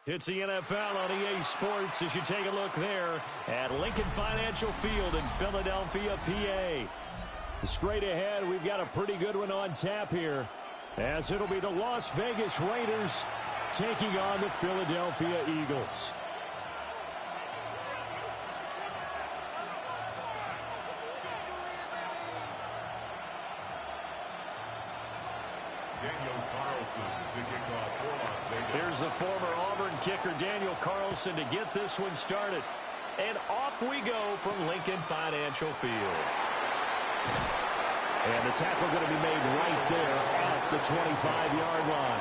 It's the NFL on EA Sports as you take a look there at Lincoln Financial Field in Philadelphia, PA. Straight ahead, we've got a pretty good one on tap here, as it'll be the Las Vegas Raiders taking on the Philadelphia Eagles. Here's the former Auburn kicker, Daniel Carlson, to get this one started. And off we go from Lincoln Financial Field. And the tackle going to be made right there at the 25-yard line.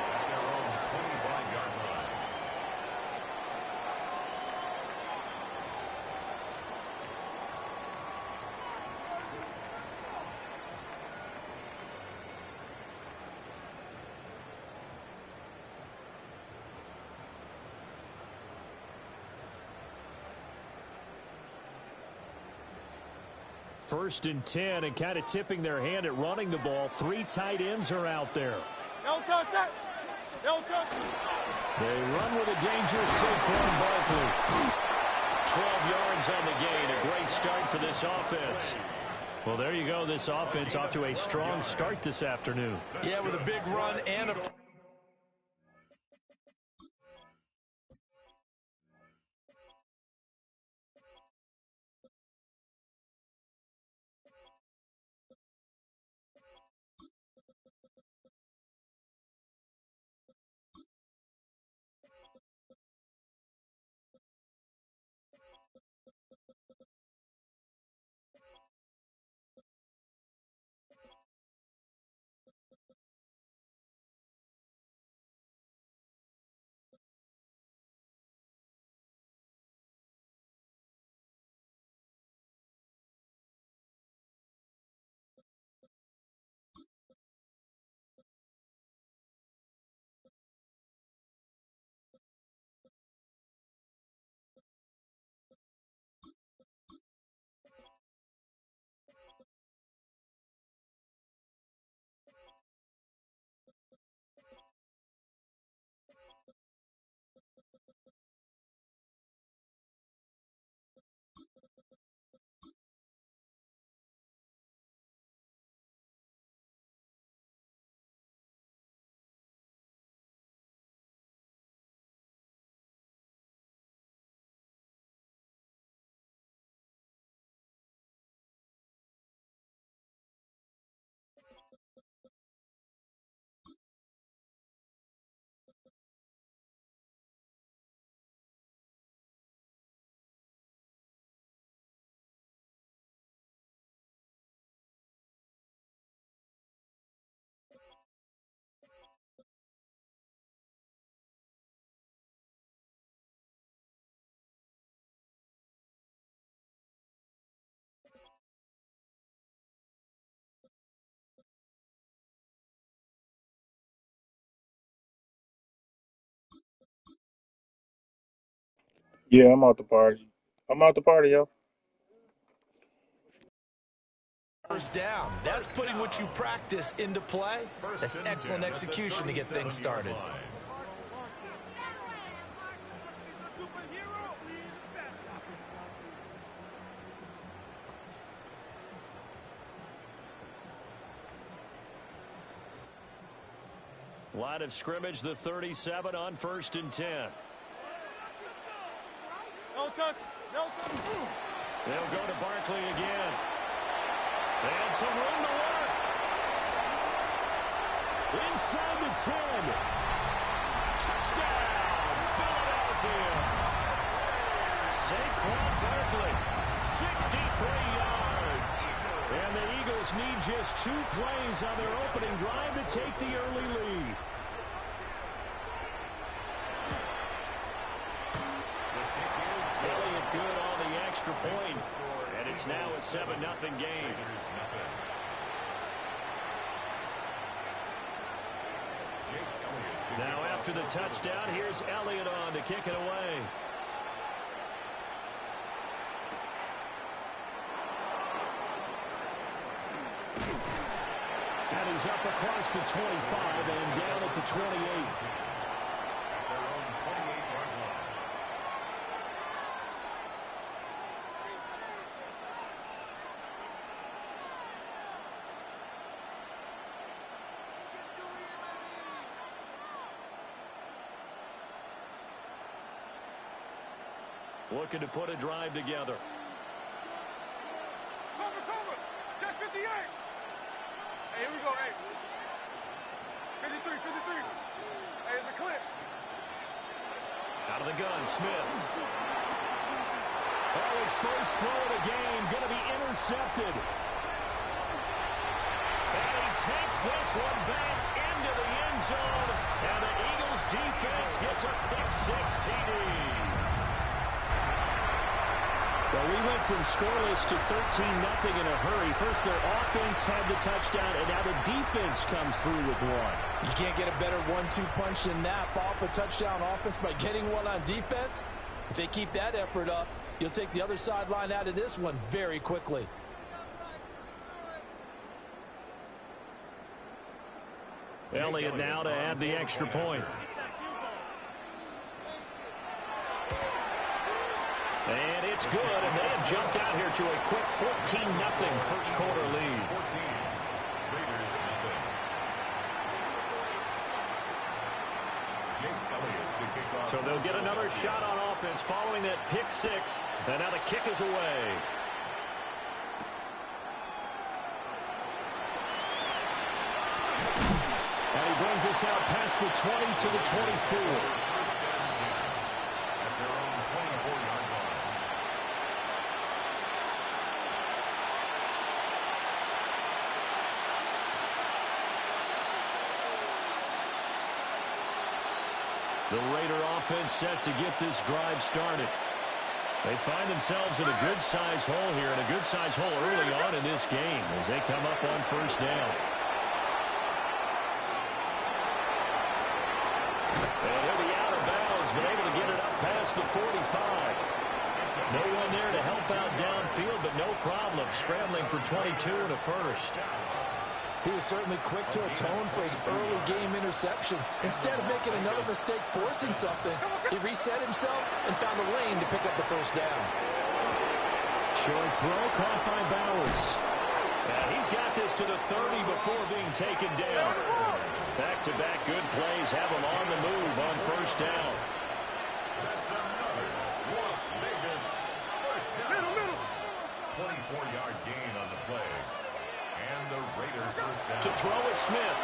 First and 10, and kind of tipping their hand at running the ball. Three tight ends are out there. No touch, sir. No touch. They run with a dangerous Saquon Barkley. 12 yards on the gain. A great start for this offense. Well, there you go. This offense off to a strong start this afternoon. Yeah, with a big run and a... Yeah, I'm out the party. I'm out the party, yo. First down. That's putting what you practice into play. That's excellent execution to get things started. Line of scrimmage, the 37 on 1st and 10. No touch. No touch. They'll go to Barkley again. And some room to work. Inside the 10. Touchdown, Philadelphia. Saquon Barkley, 63 yards. And the Eagles need just 2 plays on their opening drive to take the early lead. Elliott good on the extra point. And it's now a 7-0 game. Now after the touchdown, here's Elliott on to kick it away. And he's up across the 25 and down at the 28. Looking to put a drive together. Cover. Check 58. Hey, here we go. Hey. 53. Hey, it's a clip. Out of the gun, Smith. Oh, his first throw of the game going to be intercepted. And he takes this one back into the end zone. And the Eagles defense gets a pick-6 TD. Well, we went from scoreless to 13-0 in a hurry. First, their offense had the touchdown, and now the defense comes through with one. You can't get a better 1-2 punch than that. Follow up a touchdown offense by getting one on defense. If they keep that effort up, you'll take the other sideline out of this one very quickly. Elliott now to add the extra point. And it's good, and they have jumped out here to a quick 14-0 first quarter lead. So they'll get another shot on offense following that pick-6, and now the kick is away. And he brings us out past the 20 to the 24. The Raider offense set to get this drive started. They find themselves in a good-sized hole here, and a good-sized hole early on in this game as they come up on first down. And he'll be out of bounds, but able to get it up past the 45. No one there to help out downfield, but no problem scrambling for 22 and a first. He was certainly quick to atone for his early game interception. Instead of making another mistake forcing something, he reset himself and found a lane to pick up the first down. Short throw caught by Bowers. And he's got this to the 30 before being taken down. Back-to-back good plays have him on the move on first down. That's another Las Vegas first down. Middle. 24-yard gain on the play. And the Raiders first down. To throw is Smith.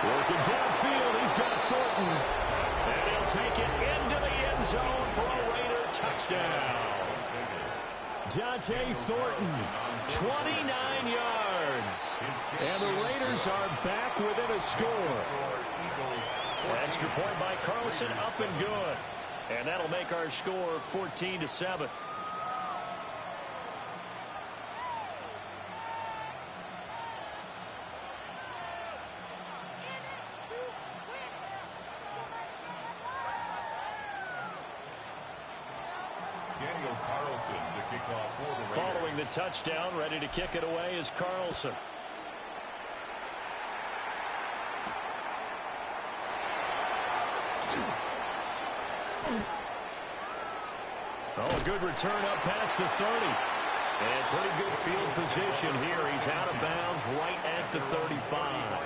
Working downfield, he's got Thornton. And he'll take it into the end zone for a Raider touchdown. Dante Thornton, 29 yards. And the Raiders are back within a score. Extra point by Carlson, up and good. And that'll make our score 14-7. Daniel Carlson to kick off for the Raiders. Following the touchdown, ready to kick it away is Carlson. Oh, a good return up past the 30. And pretty good field position here. He's out of bounds right at the 35.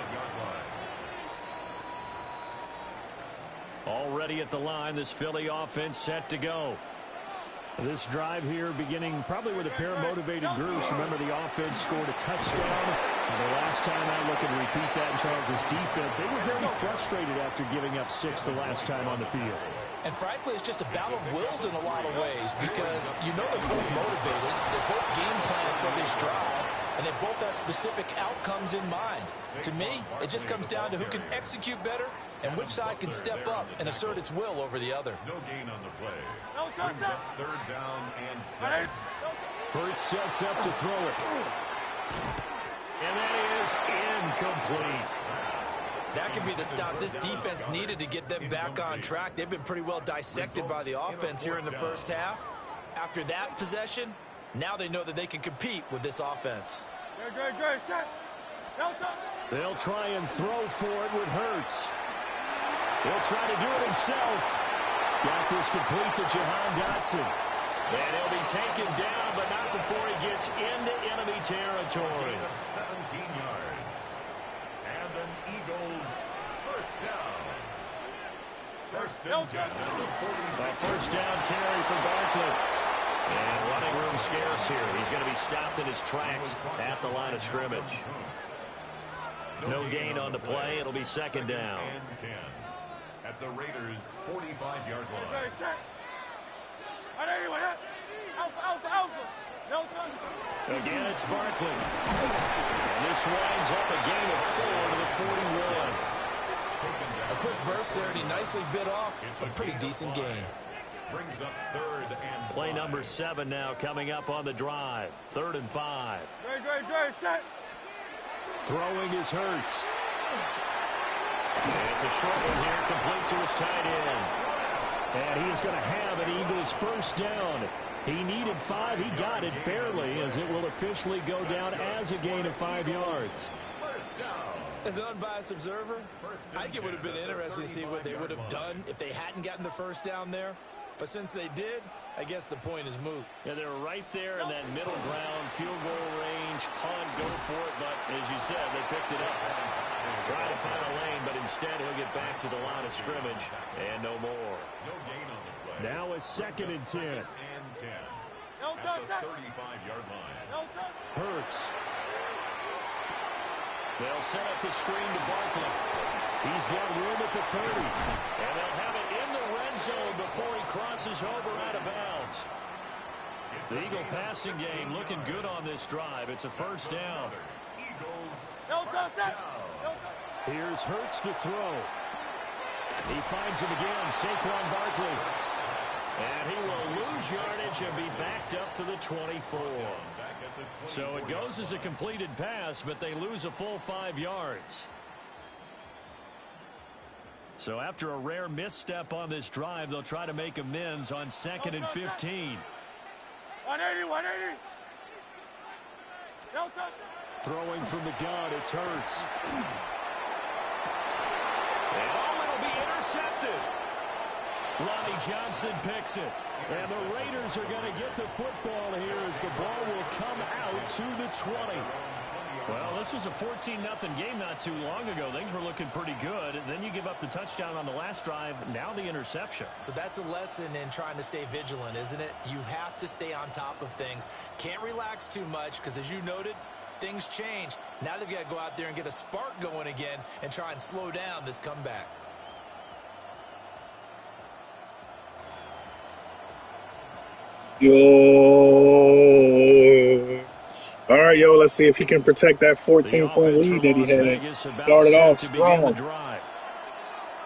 Already at the line, this Philly offense set to go. This drive here beginning probably with a pair of motivated groups. Remember, the offense scored a touchdown. And the last time I look and repeat that in Charles' defense, they were very frustrated after giving up 6 the last time on the field. And frankly, it's just a battle of wills in a lot of ways because you know they're both motivated. They're both game planning for this drive, and they both have specific outcomes in mind. To me, it just comes down to who can execute better and which side can step up and assert its will over the other. No gain on the play. Brings up third down and 7. Hurts sets up to throw it. And that is incomplete. That could be the stop this defense needed to get them back on track. They've been pretty well dissected by the offense here in the first half. After that possession, now they know that they can compete with this offense. Great. Set. They'll try and throw for it with Hurts. He'll try to do it himself. Got this complete to Jahan Dotson. And he'll be taken down, but not before he gets into enemy territory. 17 yards. And an Eagles first down. First and 10 at the 46. A first down carry for Barkley. And running room scarce here. He's going to be stopped in his tracks at the line of scrimmage. No gain on the play. It'll be second down. And 10 at the Raiders' 45-yard line. Again, it's Barkley. And this winds up a gain of 4 to the 41. A quick burst there, and he nicely bit off a pretty decent gain. Brings up third and Play number 7 now coming up on the drive. 3rd and 5. Throwing is Hurts. It's a short one here, complete to his tight end. And he is going to have an Eagles first down. He needed 5. He got it barely, as it will officially go down as a gain of 5 yards. first down. As an unbiased observer, I think it would have been interesting to see what they would have done if they hadn't gotten the first down there. But since they did, I guess the point is moot. Yeah, they're right there in that middle ground, field goal range, punt, go for it. But as you said, they picked it up. Trying to find a lane, but instead he'll get back to the line of scrimmage and no more. No gain on the play. Now a 2nd and 10. Second and 10 at the 35-yard line. Hurts. They'll set up the screen to Barkley. He's got room at the 30. And they'll have it in the red zone before he crosses over out of bounds. The Eagle passing game looking good on this drive. It's a first down. Here's Hurts to throw. He finds him again, Saquon Barkley. And he will lose yardage and be backed up to the 24. So it goes as a completed pass, but they lose a full 5 yards. So after a rare misstep on this drive, they'll try to make amends on 2nd and 15. 180. Throwing from the gun, it's Hurts. And it'll be intercepted. Ronnie Johnson picks it. And the Raiders are going to get the football here as the ball will come out to the 20. Well, this was a 14-0 game not too long ago. Things were looking pretty good. And then you give up the touchdown on the last drive. Now the interception. So that's a lesson in trying to stay vigilant, isn't it? You have to stay on top of things. Can't relax too much because, as you noted, things change. Now they've got to go out there and get a spark going again and try and slow down this comeback. Yo. All right, yo, let's see if he can protect that 14-point lead that he had. Started off strong.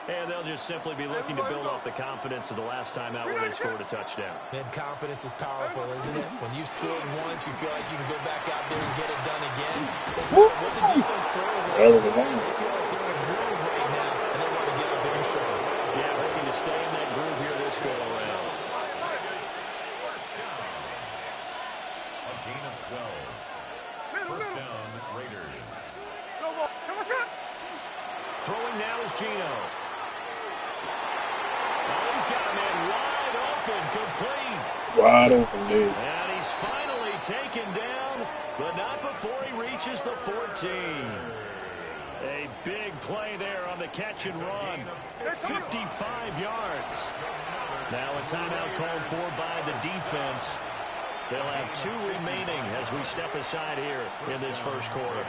And they'll just simply be looking to build off the confidence of the last time out when they scored a touchdown. And confidence is powerful, isn't it? When you've scored once, you feel like you can go back out there and get it done again. What the defense throws at them, they feel like they're in a groove right now, and they want to get out there and show it. Yeah, hoping to stay in that groove here this go-around. First down. A gain of 12. First down, Raiders. Throwing now is Geno. Oh, he's got a man wide open, complete. Wide open, dude. And he's finally taken down, but not before he reaches the 14. A big play there on the catch and run. 55 yards. Now a timeout called for by the defense. They'll have 2 remaining as we step aside here in this first quarter.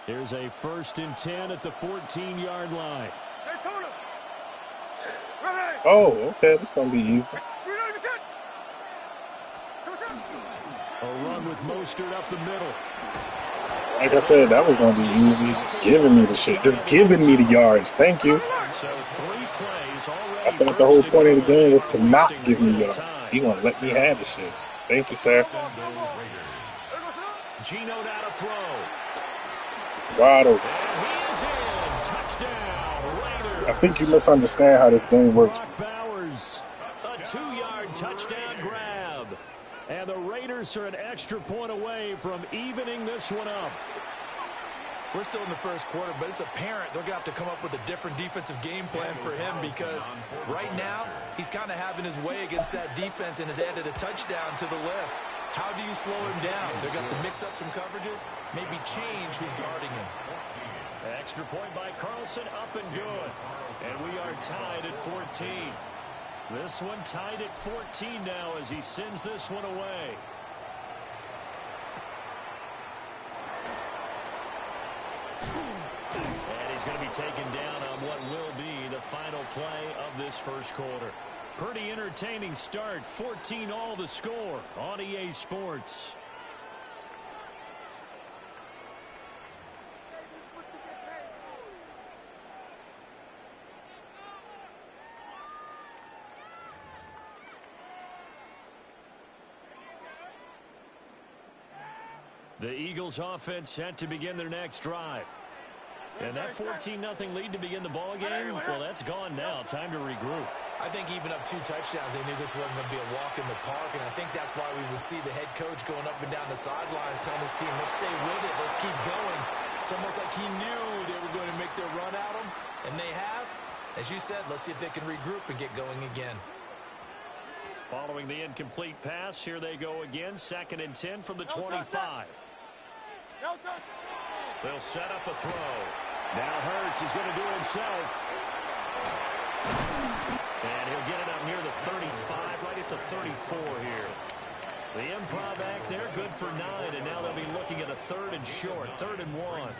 Here's a 1st and 10 at the 14-yard line. Oh, okay, that's going to be easy. A run with Mostert up the middle. Like I said, that was going to be easy. Just giving me the shit. Just giving me the yards. Thank you. So 3 plays already. I thought the whole point of the game was to not give me yards. He going to let me have the shit. Thank you, sir. Geno now to throw. Wide open. And he is in. Touchdown, Raiders. I think you misunderstand how this game works. Brock Bowers, a 2-yard touchdown grab. And the Raiders are an extra point away from evening this one up. We're still in the first quarter, but it's apparent they're going to have to come up with a different defensive game plan for him because right now he's kind of having his way against that defense and has added a touchdown to the list. How do you slow him down? They're going to have to mix up some coverages, maybe change who's guarding him. Extra point by Carlson, up and good. And we are tied at 14. This one tied at 14 now as he sends this one away. And he's going to be taken down on what will be the final play of this first quarter. Pretty entertaining start. 14-all the score on EA Sports. The Eagles offense set to begin their next drive. And that 14-0 lead to begin the ball game, well, that's gone now. Time to regroup. I think even up 2 touchdowns, they knew this wasn't going to be a walk in the park, and I think that's why we would see the head coach going up and down the sidelines telling his team, let's stay with it, let's keep going. It's almost like he knew they were going to make their run at him, and they have. As you said, let's see if they can regroup and get going again. Following the incomplete pass, here they go again. 2nd and 10 from the 25. They'll set up a throw. Now Hurts is going to do it himself. And he'll get it up near the 35, right at the 34 here. The improv act there, good for 9, and now they'll be looking at a 3rd and short, 3rd and 1.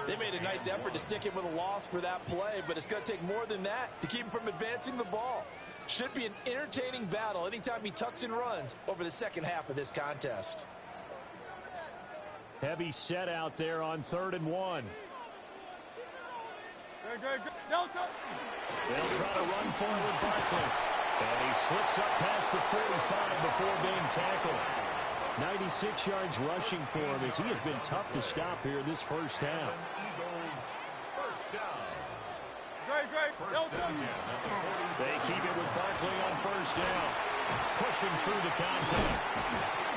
They made a nice effort to stick him with a loss for that play, but it's going to take more than that to keep him from advancing the ball. Should be an entertaining battle anytime he tucks and runs over the second half of this contest. Heavy set out there on 3rd and 1. They'll try to run forward Barkley. And he slips up past the 45 before being tackled. 96 yards rushing for him as he has been tough to stop here this first half. They keep it with Barkley on 1st down. Pushing through the contact.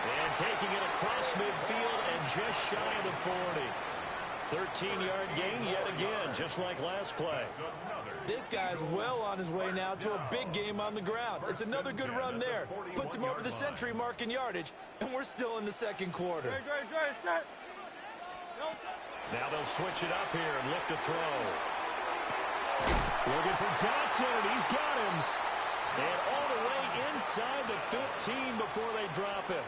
And taking it across midfield and just shy of the 40. 13-yard gain yet again, just like last play. This guy's well on his way now to a big game on the ground. It's another good run there. Puts him over the century mark in yardage, and we're still in the second quarter. Now they'll switch it up here and look to throw. Looking for Dotson, and he's got him. And all the way inside the 15 before they drop him.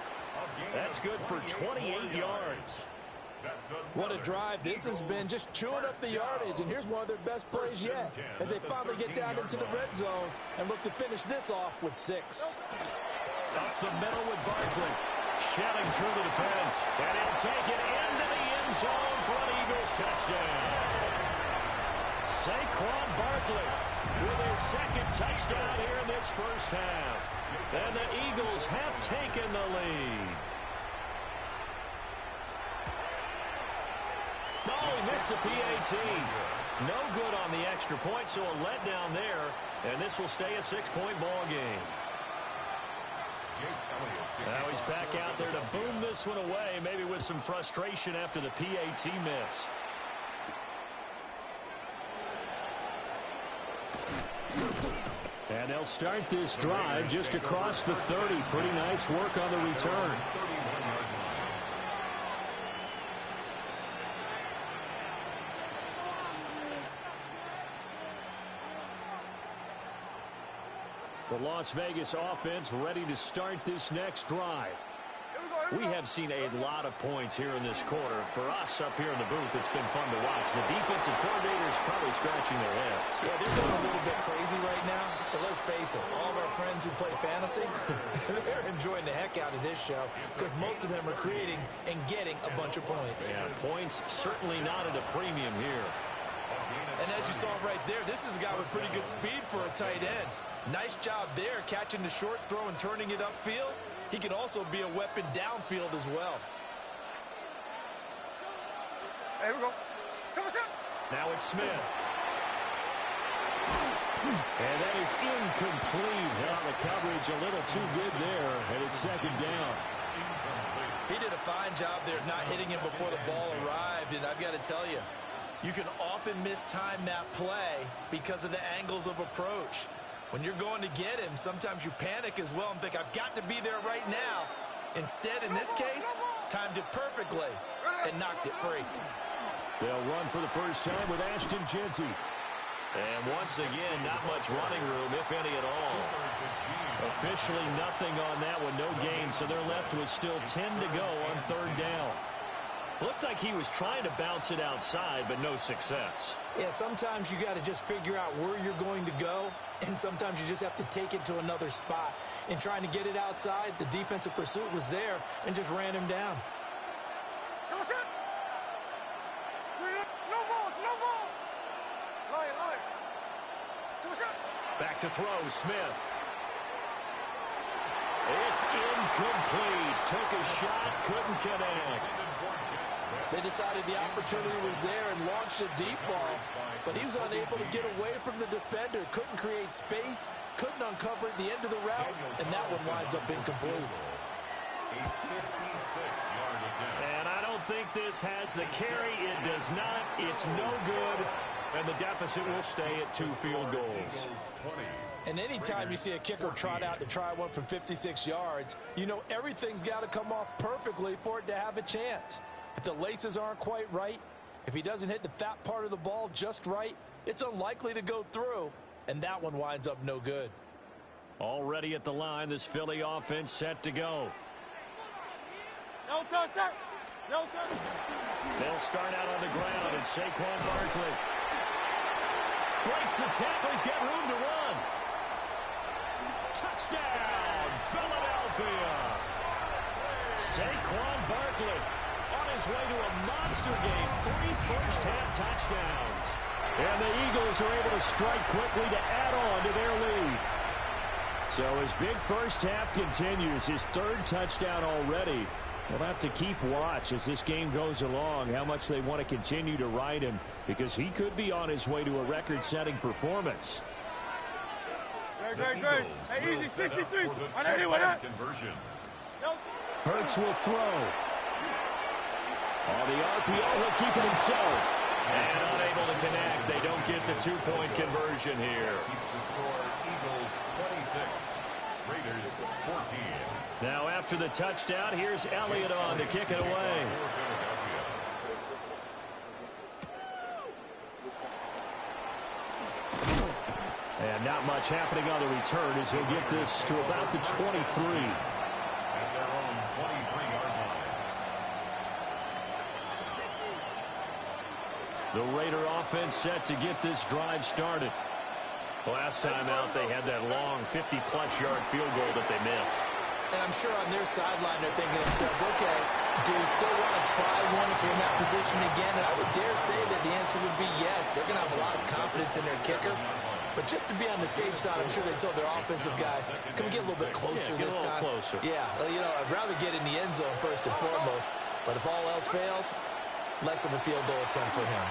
That's good for 28 yards. What a drive this has been, just chewing up the yardage, and here's one of their best plays yet as they finally get down into the red zone and look to finish this off with 6. Up the middle with Barkley, shelling through the defense, and he'll take it into the end zone for an Eagles touchdown. Saquon Barkley with his 2nd touchdown here in this first half, and the Eagles have taken the lead. Oh, he missed the PAT. No good on the extra point, so a letdown there. And this will stay a 6-point ball game. Now he's back out there to boom this one away, maybe with some frustration after the PAT miss. And they'll start this drive just across the 30. Pretty nice work on the return. The Las Vegas offense ready to start this next drive. We have seen a lot of points here in this quarter. For us up here in the booth, it's been fun to watch. The defensive coordinators probably scratching their heads. Yeah, they're going a little bit crazy right now. But let's face it, all of our friends who play fantasy, they're enjoying the heck out of this show because most of them are creating and getting a bunch of points. Yeah, points certainly not at a premium here. And as you saw right there, this is a guy with pretty good speed for a tight end. Nice job there, catching the short throw and turning it upfield. He can also be a weapon downfield as well. There we go. Now it's Smith. And that is incomplete. Well, the coverage a little too good there, and it's 2nd down. He did a fine job there not hitting him before the ball arrived, and I've got to tell you, you can often mistime that play because of the angles of approach. When you're going to get him, sometimes you panic as well and think, I've got to be there right now. Instead, in this case, timed it perfectly and knocked it free. They'll run for the first time with Ashton Jeanty. And once again, not much running room, if any at all. Officially nothing on that one, no gain, so they're left with still 10 to go on third down. Looked like he was trying to bounce it outside, but no success. Yeah, sometimes you got to just figure out where you're going to go, and sometimes you just have to take it to another spot. In trying to get it outside, the defensive pursuit was there and just ran him down. Back to throw, Smith. It's incomplete. Took a shot, couldn't connect. They decided the opportunity was there and launched a deep ball, but he was unable to get away from the defender, couldn't create space, couldn't uncover at the end of the route, and that one winds up incomplete. And I don't think this has the carry. It does not. It's no good. And the deficit will stay at 2 field goals. And anytime you see a kicker trot out to try one from 56 yards, you know everything's got to come off perfectly for it to have a chance. If the laces aren't quite right, if he doesn't hit the fat part of the ball just right, it's unlikely to go through, and that one winds up no good. Already at the line, this Philly offense set to go. No touch, sir. No touch. They'll start out on the ground, and Saquon Barkley breaks the tackle. He's got room to run. Touchdown, Philadelphia. Saquon Barkley on his way to a monster game. 3 first-half touchdowns. And the Eagles are able to strike quickly to add on to their lead. So his big first half continues. His 3rd touchdown already. We'll have to keep watch as this game goes along, how much they want to continue to ride him, because he could be on his way to a record-setting performance. Great. Hey, easy, 63. I know you want that. Hurts will throw. On the RPO, he'll keep it himself. And unable to connect. They don't get the 2-point conversion here. The score, Eagles 26, Raiders 14. Now after the touchdown, here's Elliott on to kick it away. And not much happening on the return as he'll get this to about the 23. At their own 23-yard line. The Raider offense set to get this drive started. Last time out, they had that long 50-plus yard field goal that they missed. And I'm sure on their sideline they're thinking to themselves, okay, do we still want to try one if we're in that position again? And I would dare say that the answer would be yes. They're going to have a lot of confidence in their kicker. But just to be on the safe side, I'm sure they told their offensive guys, can we get a little bit closer this time? Closer. Yeah, well, you know, I'd rather get in the end zone first and foremost. But if all else fails, less of a field goal attempt for him.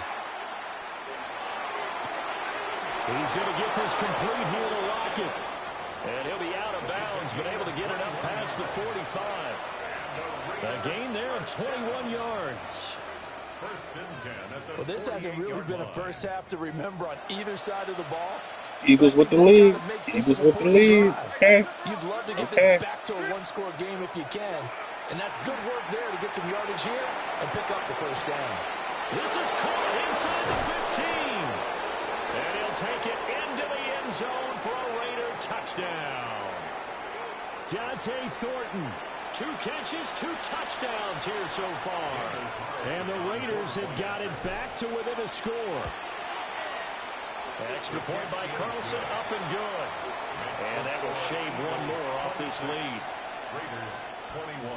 He's going to get this complete here to Lockett. And he'll be out of bounds, but able to get it up past the 45. A gain there of 21 yards. First and 10 at the Well, this hasn't really been a first half to remember on either side of the ball. Eagles with the lead. Eagles with the lead. Okay. You'd love to get this back to a one-score game if you can. And that's good work there to get some yardage here and pick up the first down. This is caught inside the 15. And he'll take it into the end zone for a Raider touchdown. Dante Thornton. 2 catches, 2 touchdowns here so far. And the Raiders have got it back to within a score. Extra point by Carlson, up and good. And that will shave one more off this lead. Raiders 21.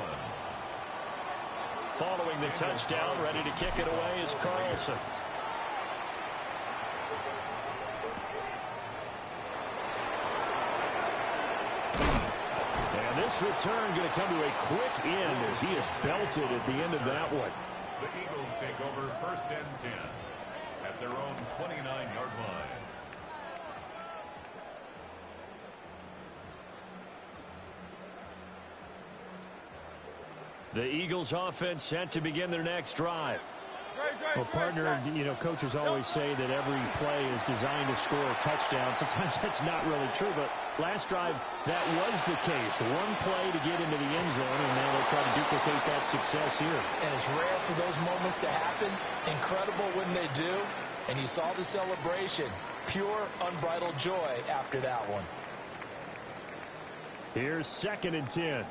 Following the touchdown, ready to kick it away is Carlson. And this return going to come to a quick end as he is belted at the end of that one. The Eagles take over first and 10 at their own 29-yard line. The Eagles offense set to begin their next drive. Well, partner, coaches always say that every play is designed to score a touchdown. Sometimes that's not really true, but last drive, that was the case. One play to get into the end zone, and now they'll try to duplicate that success here. And it's rare for those moments to happen. Incredible when they do. And you saw the celebration. Pure, unbridled joy after that one. Here's 2nd and 10.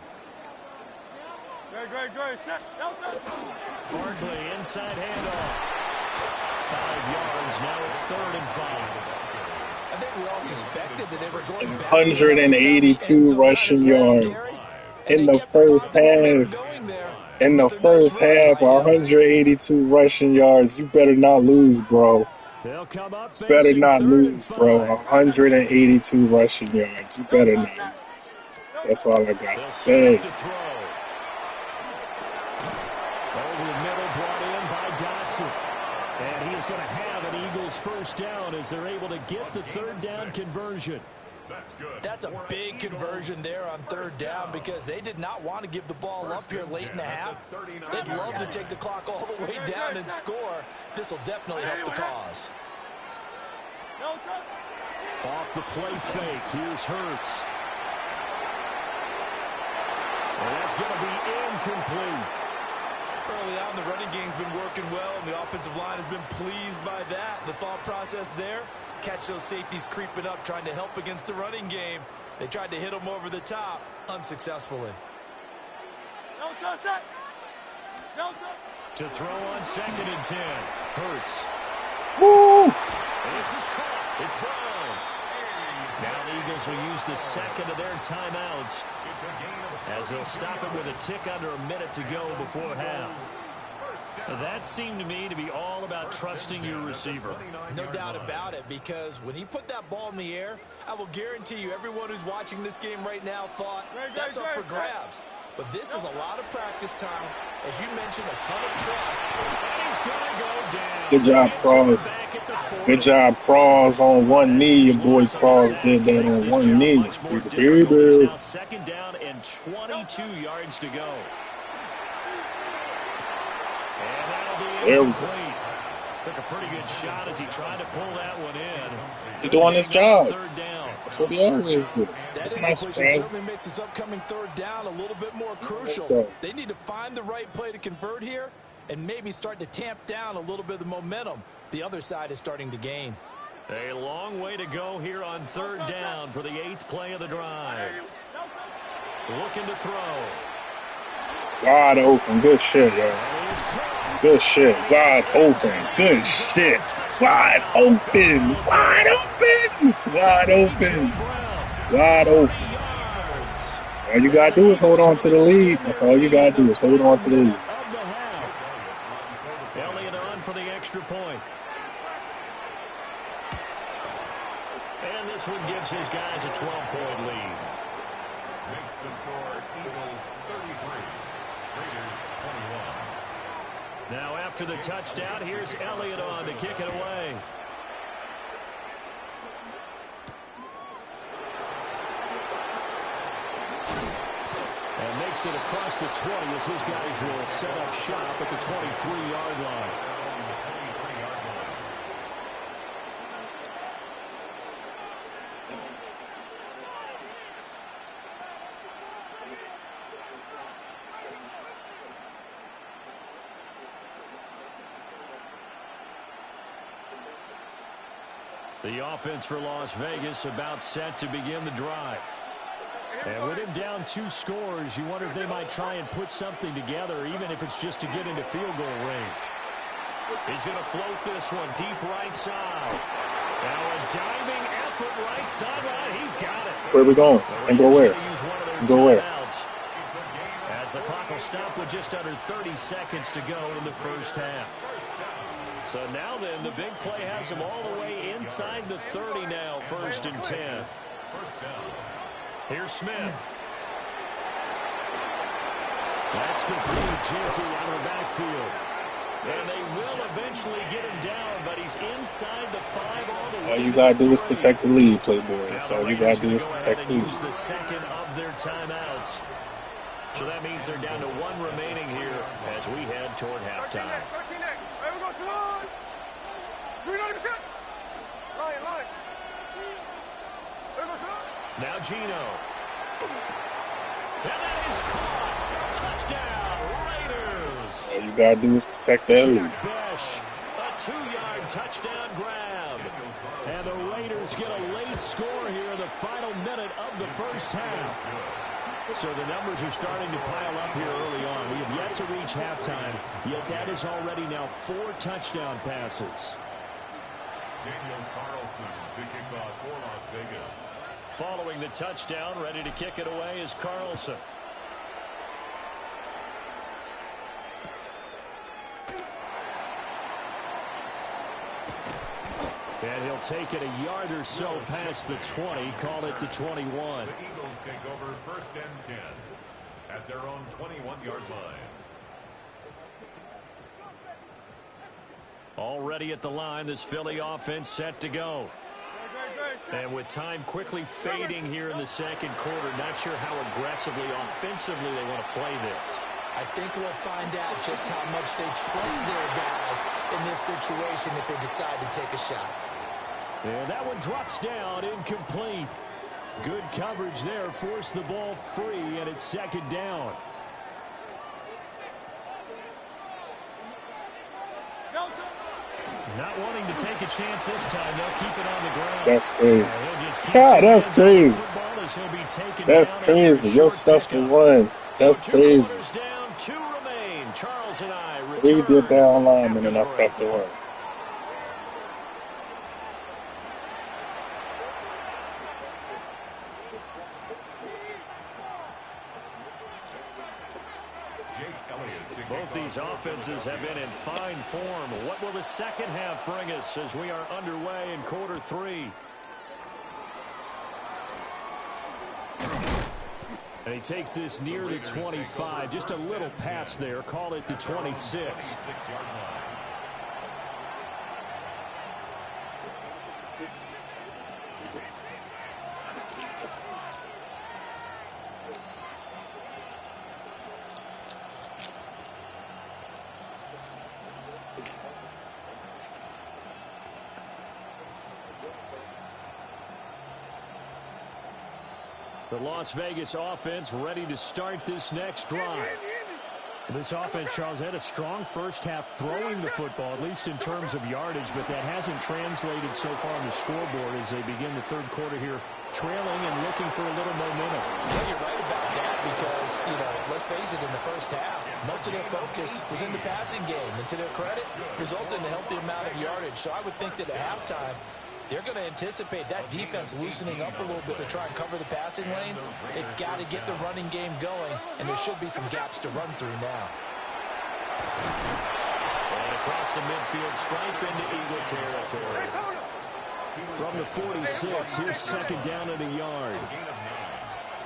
Great. Barkley inside handoff. 5 yards. Now it's 3rd and 5. I think we all suspected that they were going 182 rushing yards in the first half. In the first half, 182 rushing yards. You better not lose, bro. They'll come up. Better not lose, bro. 182 rushing yards. You better not lose. That's all I got to say. First down as they're able to get the 3rd down conversion. That's a big conversion there on 3rd down because they did not want to give the ball up here late in the half. They'd love to take the clock all the way down and score. This will definitely help the cause. Off the play fake. Here's Hurts. And that's going to be incomplete. Early on, the running game's been working well, and the offensive line has been pleased by that. The thought process there, catch those safeties creeping up, trying to help against the running game. They tried to hit them over the top, unsuccessfully. To throw on 2nd and 10. Hurts. Woo! This is caught. It's Brown. Now the Eagles will use the 2nd of their timeouts as they'll stop it with a tick under a minute to go before half. That seemed to me to be all about trusting your receiver. No doubt about it, because when he put that ball in the air, I will guarantee you everyone who's watching this game right now thought that's up for grabs. But this is a lot of practice time. As you mentioned, a ton of trust. He's going to go down. Good job, Pross. Good job, Pross, on one knee. Your boy Pross did that on one knee. Baby. 2nd down and 22 yards to go. And that'll be incomplete. Took a pretty good shot as he tried to pull that one in. He's doing his job. 3rd down. That's what he always do. That Nice, incompletion certainly makes this upcoming 3rd down a little bit more crucial. They need to find the right play to convert here and maybe start to tamp down a little bit of the momentum the other side is starting to gain. A long way to go here on 3rd down for the 8th play of the drive. Looking to throw. Wide open. Good shit, yo. Good shit. Wide open. Good shit. Wide open. Wide open. Wide open. Wide open. All you got to do is hold on to the lead. That's all you got to do is hold on to the lead. Elliott on for the extra point. And this one gives his guys a 12-point lead. Makes the score Eagles 33, Raiders 21. Now after the touchdown, here's Elliott on to kick it away. And makes it across the 20 as his guys will set up shop at the 23-yard line. The offense for Las Vegas about set to begin the drive. And with him down 2 scores, you wonder if they might try and put something together, even if it's just to get into field goal range. He's going to float this one deep right side. Now a diving effort right sideline. He's got it. Where are we going? And go where? Go where? As the clock will stop with just under 30 seconds to go in the first half. So now then, the big play has him all the way inside the 30 now, 1st and 10. Here's Smith. That's completed Jeanty out of the backfield. And they will eventually get him down, but he's inside the 5 all the way. All you got to do is protect the lead, Playboy. That's all you got to do is protect the lead. Use the 2nd of their timeouts. So that means they're down to 1 remaining here as we head toward halftime. 13 next. Hey, we go, Salon. 390%. Line. There goes Salon. Now Gino. And that is caught. Touchdown, Raiders. All you gotta do is protect that lead. Besh, a 2-yard touchdown grab. And the Raiders get a late score here in the final minute of the first half. So the numbers are starting to pile up here early on. We have yet to reach halftime, yet that is already now 4 touchdown passes. Daniel Carlson to kick off for Las Vegas. Following the touchdown, ready to kick it away is Carlson. And he'll take it a yard or so past the 20, call it the 21. The Eagles take over first and 10 at their own 21-yard line. Already at the line, this Philly offense set to go. And with time quickly fading here in the second quarter, not sure how aggressively, offensively they want to play this. I think we'll find out just how much they trust their guys in this situation if they decide to take a shot. And that one drops down, incomplete. Good coverage there, forced the ball free, and it's second down. Not wanting to take a chance this time, they'll keep it on the ground. That's crazy. God, that's crazy. That's crazy. Your stuff to run. That's crazy. Down, 2 remain. Charles and I Read your down lineman and our stuff to run. Both these offenses have been in fine form. What will the second half bring us as we are underway in quarter 3? And he takes this near the 25. Just a little pass there. Call it the 26. The Las Vegas offense ready to start this next drive. This offense, Charles, had a strong first half throwing the football, at least in terms of yardage, but that hasn't translated so far on the scoreboard as they begin the third quarter here, trailing and looking for a little momentum. Well, you're right about that because, let's face it, in the first half, most of their focus was in the passing game. And to their credit, resulted in a healthy amount of yardage. So I would think that at halftime, they're going to anticipate that defense loosening up a little bit to try and cover the passing lanes. They've got to get the running game going, and there should be some gaps to run through now. And across the midfield, stripe into Eagle territory. From the 46, here's second down at a yard.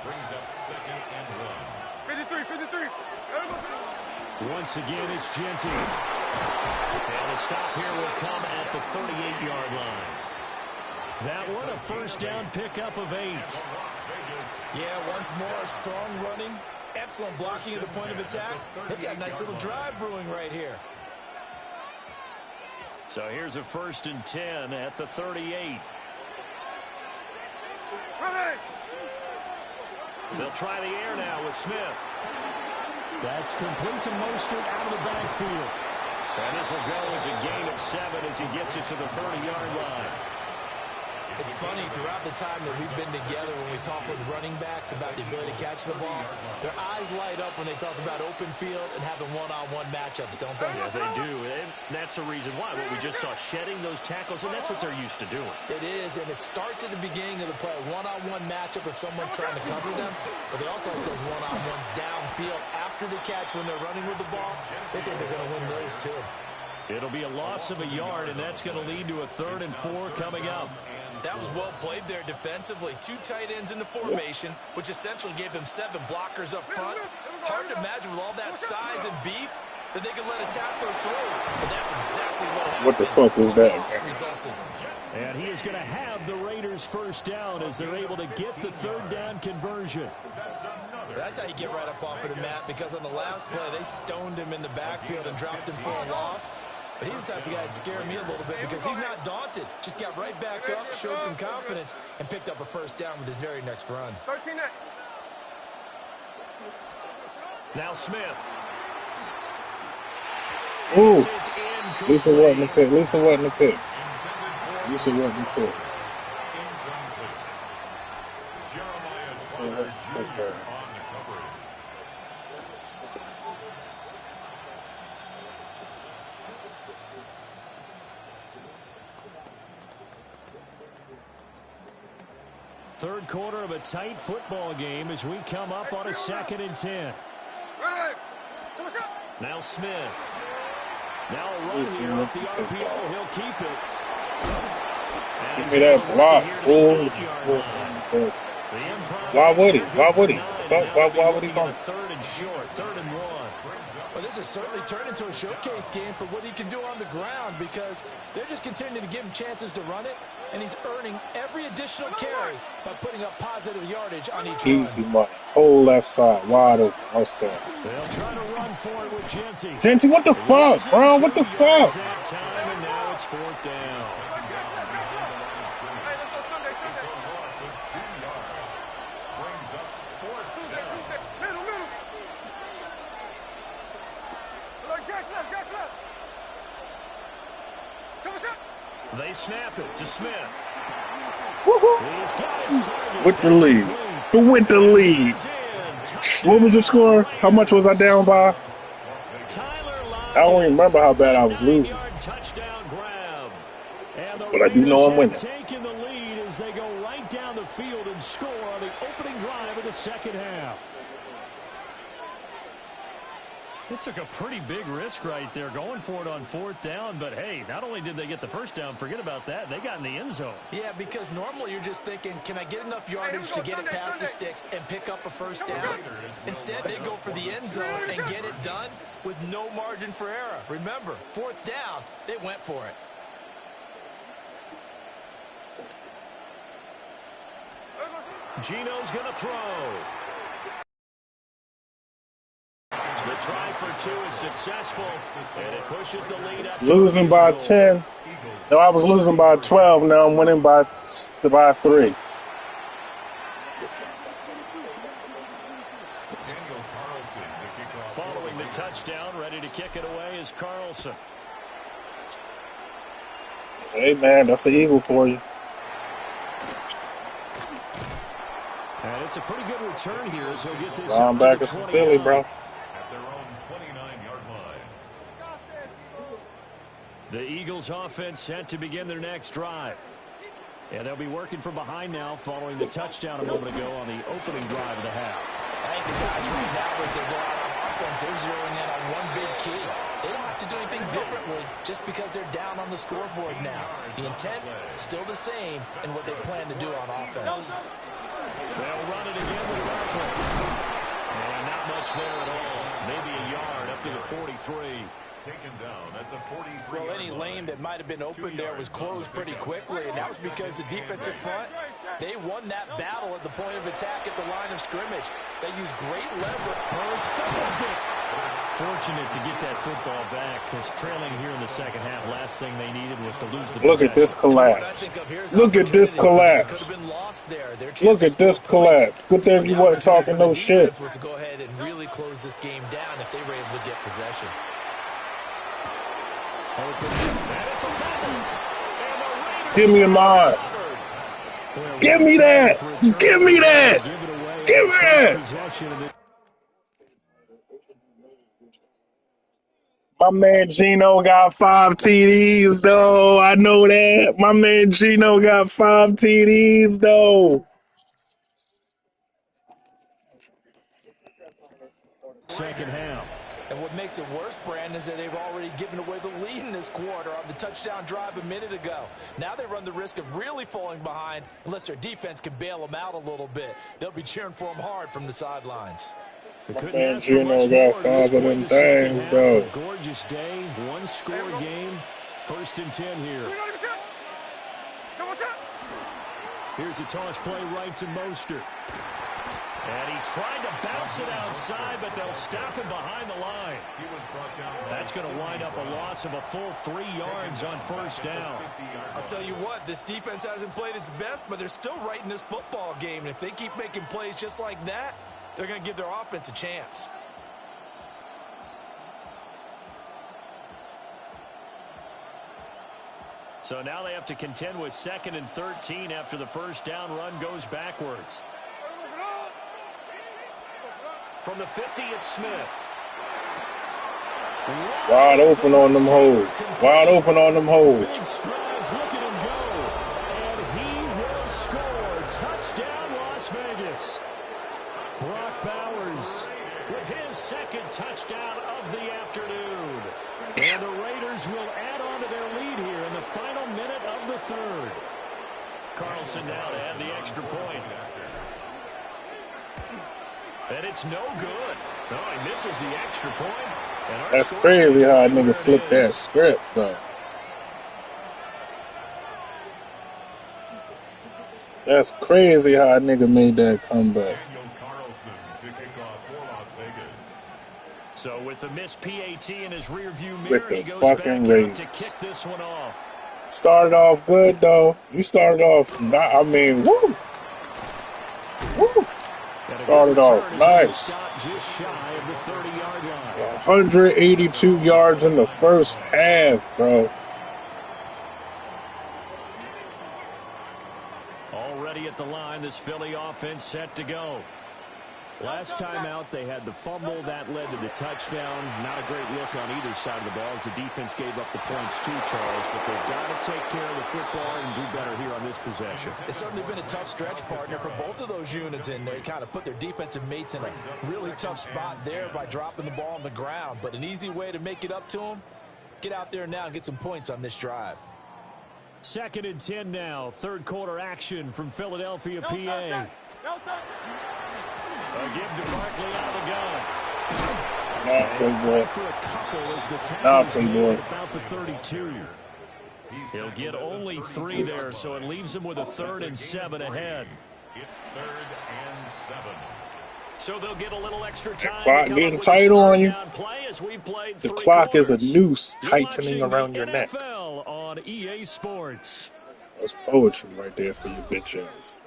Brings up second and 53. Once again, it's Genty. And the stop here will come at the 38-yard line. That one, a first down pickup of 8. Yeah, once more, strong running, excellent blocking at the point of attack. They've got a nice little drive brewing right here. So here's a 1st and 10 at the 38. They'll try the air now with Smith. That's complete to Mostert out of the backfield. And this will go as a gain of 7 as he gets it to the 30-yard line. It's funny, throughout the time that we've been together when we talk with running backs about the ability to catch the ball, their eyes light up when they talk about open field and having one-on-one matchups, don't they? Yeah, they do. And that's the reason why. What we just saw, shedding those tackles, and that's what they're used to doing. It is, and it starts at the beginning of the play, one-on-one matchup if someone's trying to cover them, but they also have those one-on-ones downfield after the catch when they're running with the ball. They think they're going to win those too. It'll be a loss of a yard, and that's going to lead to a 3rd and 4 coming up. That was well played there defensively. 2 tight ends in the formation, which essentially gave them 7 blockers up front. Hard to imagine with all that size and beef, that they could let a tackler through. But that's exactly what happened. What the fuck was that? Resulted. And he is going to have the Raiders first down as they're able to get the third down conversion. That's how you get right up off of the mat, because on the last play, they stoned him in the backfield and dropped him for a loss. But he's the type of guy that scared me a little bit because he's not daunted. Just got right back up, showed some confidence, and picked up a first down with his very next run. 13 next. Now Smith. Ooh. Lisa wasn't the pick. Lisa wasn't the pick. Lisa wasn't the pick. Jeremiah Trotter Jr. on the coverage. Third quarter of a tight football game as we come up on a 2nd and 10. Now Smith. Now a run here off the RPO. He'll keep it. Give me that block, fool. Why would he? Why would he? Why would he go? 3rd and short, 3rd and 1. Well, this has certainly turned into a showcase game for what he can do on the ground, because they're just continuing to give him chances to run it, and he's earning every additional carry by putting up positive yardage on each Easy run. money. Whole left side, wide open. Let's go. They'll try to run for it with Genty. Genty, what the fuck, bro? What the fuck? That time, and now it's 4th down. They snap it to Smith. He's got his target. With the lead. With the lead. What was the score? How much was I down by? I don't even remember how bad I was losing. But I do know I'm winning. Taking the lead as they go right down the field and score on the opening drive of the second half. It took a pretty big risk right there going for it on 4th down, but hey, not only did they get the first down, forget about that, they got in the end zone. Yeah, because normally you're just thinking, can I get enough yardage to get it past the sticks and pick up a first down? Instead, they go for the end zone and get it done with no margin for error. Remember, 4th down, they went for it. Gino's going to throw. The try for 2 is successful, and it pushes the lead up. Losing by 10. No, I was losing by 12. Now I'm winning by 3. Following the touchdown, ready to kick it away is Carlson. Hey, man, that's an Eagle for you. And it's a pretty good return here as he'll get this Linebacker from Philly, bro. At their own 29-yard line. The Eagles offense set to begin their next drive. And they'll be working from behind now following the touchdown a moment ago on the opening drive of the half. I think the guys right now, as they go out on offense, they're zeroing in on one big key. They don't have to do anything differently just because they're down on the scoreboard now. The intent still the same in what they plan to do on offense. They'll run it again with Barkley. And not much there at all. Maybe a yard up to the 43. Taken down at the 43. Well, any lane that might have been open there was closed pretty quickly, and that was because the defensive front, they won that battle at the point of attack at the line of scrimmage. They used great leverage. Hurts fouls it. Fortunate to get that football back, because trailing here in the second half, last thing they needed was to lose the Look at this collapse. Look at this collapse. Look at this collapse. Good thing you wasn't talking no shit. Was to go ahead and really close this game down if they were able to get possession. Give me a line. Give me that. Give me that. Give me that. My man Gino got 5 TDs, though. I know that. My man Gino got 5 TDs, though. Second half. And what makes it worse, Brandon, is that they've already given away the lead in this quarter on the touchdown drive a minute ago. Now they run the risk of really falling behind unless their defense can bail them out a little bit. They'll be cheering for them hard from the sidelines. We My couldn't man ask for Gino much got more. 5 of them things, A though. gorgeous day, one-score game, 1st and 10 here. Here's a toss play right to Mostert. And he tried to bounce it outside, but they'll stop him behind the line. That's going to wind up a loss of a full 3 yards on 1st down. I'll tell you what, this defense hasn't played its best, but they're still right in this football game. And if they keep making plays just like that, they're going to give their offense a chance. So now they have to contend with 2nd and 13 after the 1st down run goes backwards. From the 50, it's Smith. Wide open on them holes. Wide open on them holes. Big strides, look at him go. And he will score. Touchdown, Las Vegas. Brock Bowers with his 2nd touchdown of the afternoon. And the Raiders will add on to their lead here in the final minute of the 3rd. Carlson now to add the extra point. And it's no good. No, he misses the extra point. That's crazy how a nigga flipped that script, though. That's crazy how a nigga made that comeback. Daniel Carlson to kick off for Las Vegas. So with the missed PAT in his rearview mirror, With the he goes fucking back out Raiders. to kick this one off. Started off good, though. You started off, I mean, woo. Woo. Started off nice. Just shy of the 30-yard line. 182 yards in the first half, bro. Already at the line, this Philly offense set to go. Last time out, they had the fumble. That led to the touchdown. Not a great look on either side of the ball as the defense gave up the points too, Charles. But they've got to take care of the football and do better here on this possession. It's certainly been a tough stretch, partner, for both of those units in there. Kind of put their defensive mates in a really tough spot there by dropping the ball on the ground. But an easy way to make it up to them, get out there now and get some points on this drive. 2nd and 10 now. 3rd quarter action from Philadelphia, PA. A give to Barkley out of the gun. Nah, Playboy. For a couple as the Nah, tackle's Playboy. made about the 32. He'll get only 3 there, so it leaves him with a 3rd and 7 ahead. It's 3rd and 7. So they'll get a little extra time. Clock to come getting up with a tight on you. down play as we played The 3 clock is a quarters. noose You're tightening watching around the your neck. NFL on EA Sports. That's poetry right there for your bitch ass.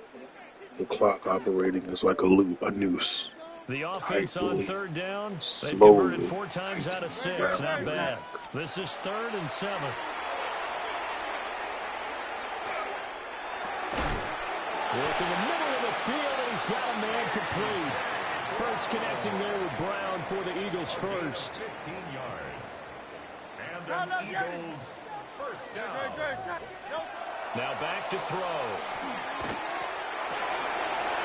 The clock operating is like a loop, a noose. The offense on 3rd down, they've Slowly converted 4 times out of 6. around Not your bad. neck. This is 3rd and 7. Work in the middle of the field, and he's got a man complete. Hurts connecting there with Brown for the Eagles first. 15 yards. And an Eagles first down. Now back to throw.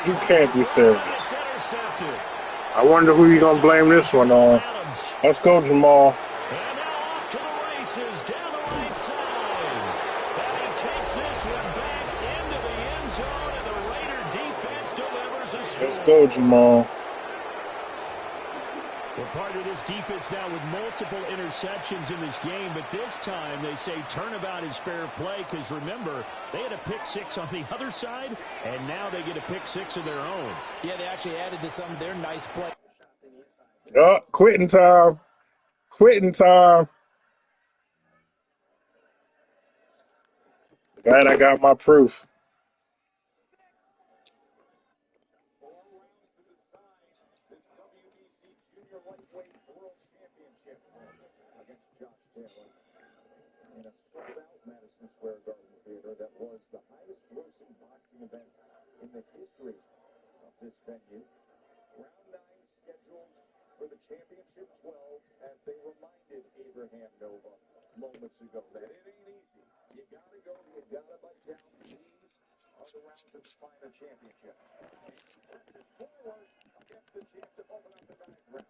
You can't be serious. It's intercepted. I wonder who you gonna blame this one on. Adams. Let's go, Jamal. And now off to the races down the right side. And he takes this one back into the end zone, and the Raider defense delivers a score. Let's go, Jamal. We're part of this defense now with multiple interceptions in this game, but this time they say turnabout is fair play because, remember, they had a pick 6 on the other side, and now they get a pick 6 of their own. Yeah, they actually added to some of their nice play. Oh, quitting time. Quitting time. Glad I got my proof. In a sold-out Madison Square Garden Theater that was the highest-grossing boxing event in the history of this venue. Round 9 scheduled for the championship 12 as they reminded Abraham Nova moments ago that it ain't easy. You gotta go, you gotta bite down. These are the rounds of Spiner Championship. Presses forward against the champ to open up the 9th round.